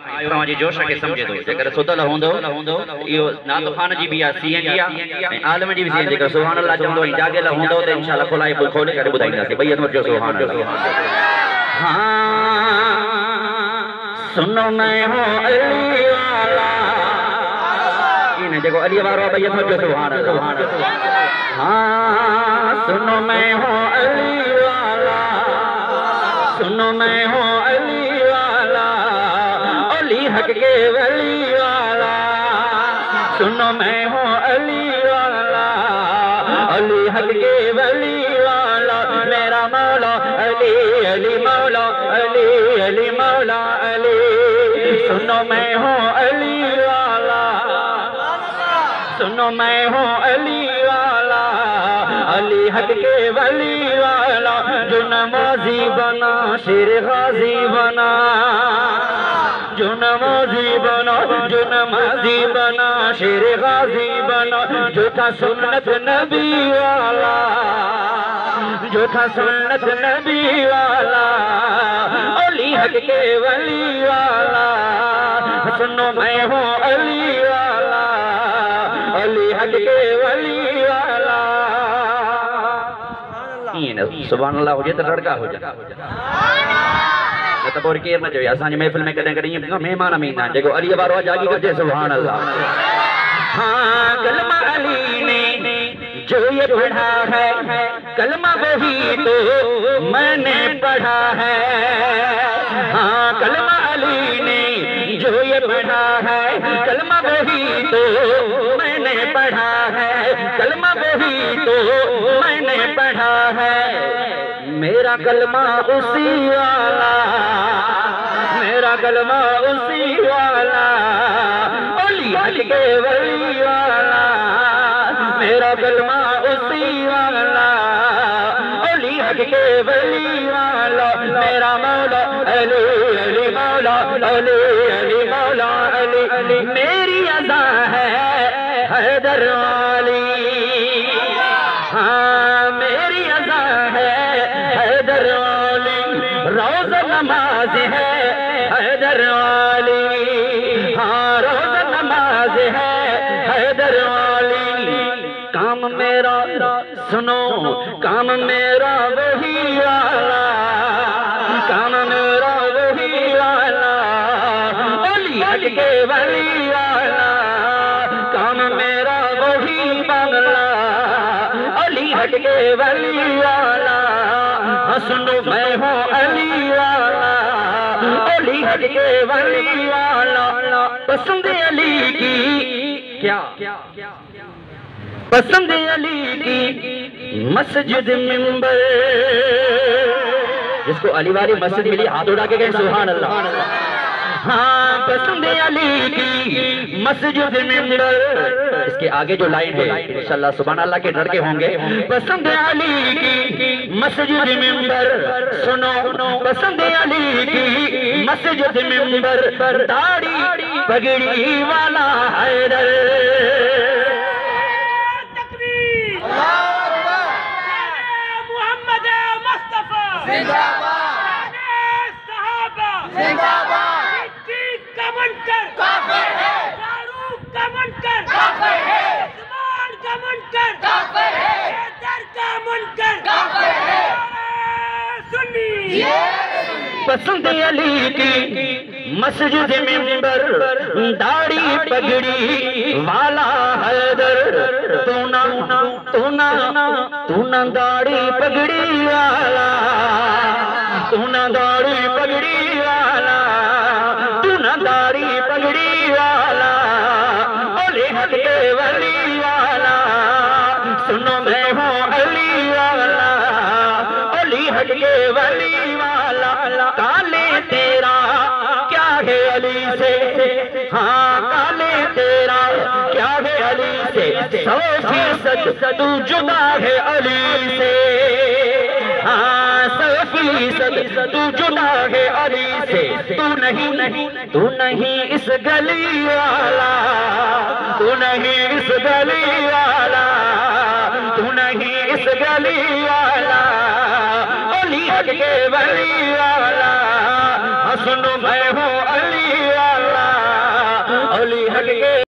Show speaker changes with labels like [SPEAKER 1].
[SPEAKER 1] आयो तव्हांजे जोश खे सम्झे थो जेकर सुतल हूंदो इहो नातो खान जी बि आहे सीएन जी आहे ऐं आलम जी बि सीएन जेकर सुभान अल्लाह चवंदो ऐं जाॻियल हूंदो त इंशाअल्लाह खुलाए खोले करे ॿुधाईंदासीं ॿई हथ वठो सुभान अल्लाह हाँ सुनो मैं हूं अली वाला इन जेको अली वारो ॿई हथ वठो सुभान अल्लाह हाँ सुनो मैं हूं अली वाला सुनो मैं हूं अली वाला अली हक के वली वाला सुनो मैं हूं अली वाला अली हक के वली वाला मेरा मौला अली अली मौला अली अली मौला अली सुनो मैं हूं अली वाला सुनो मैं हूं अली वाला अली हक के वली वाला जो नमाजी बना शेर गाजी बना जो नमाजी बना जो नमाजी बना शेर गाजी बना जो था सुन्नत नबी वाला जो था सुन्नत नबी वाला अली हक के वली वाला सुनो मैं हूँ अली वाला अली हक के वली वाला सुभान अल्लाह हुजे त लड़का हुजे त पोइ केर न चवे असांजी महफ़िल में कॾहिं कॾहिं ईअं महिमान में ईंदा आहिनि जेको अली वारो आहे जागी कजे सुभान अल्लाह हाँ कलमा अली ने जो ये पढ़ा है कलमा वही तो मैंने पढ़ा है हाँ कलमा अली ने जो ये पढ़ा है कलमा वही तो मैंने पढ़ा है कलमा वही तो मैंने पढ़ा है मेरा कलमा उसी वाला मेरा कलमा उसी वाला अली हक के वली वाला मेरा कलमा उसी वाला अली हक के वली वाला मेरा मौला अली अली मौला अली अली मौला अली अली मेरी अज़ा है हैदर वाली हाँ मेरी अज़ा है हैदर वाली रोज़ा नमाज है हैदर वाली हाँ रोज़ा नमाज है हैदर वाली काम मेरा सुनो काम मेरा वही वाला काम मेरा वही वाला अली हक के वली वाला काम मेरा वही बांगला अली हक के वली वाला सुनो मैं हूँ अली वाला अली हक के वली वाला पसंद अली की क्या पसंद अली की मस्जिद मिंबर जिसको अली वाली मस्जिद मिली हाथ उठा के गए सुभान अल्लाह हाँ पसंद अली की मस्जिद मिंबर इसके आगे जो लाइन है इंशाल्लाह सुभान अल्लाह के डर के होंगे पसंद अली की मस्जिद मिंबर सुनो पसंद अली की मस्जिद मिंबर दाढ़ी पगड़ी वाला हैदर
[SPEAKER 2] मोहम्मद मुस्तफा जिंदाबाद सहाबा जिंदाबाद का बनकर काफिर है फारूक का बनकर काफिर है उस्मान का बनकर काफिर है हैदर का बनकर काफिर है सुन्नी
[SPEAKER 1] पसंद अली की मस्जिद मिंबर दाढ़ी पगड़ी वाला हैदर तू ना दाढ़ी पगड़ी वाला तू ना दाढ़ी पगड़ी वाला तू ना दाढ़ी पगड़ी वाला अली हक के वली वाला सुनो मैं हूँ अली वाला अली हक के वली वाला काले तेरा क्या है अली से हाँ काले तेरा क्या है अली से 100% तू जुदा है अली से हाँ 100% तू जुदा है अली से तू नहीं इस गली वाला तू नहीं इस गली वाला तू नहीं इस गली वाला अली हक के वली वाला सुनो मैं हूँ अली वाला अली हक के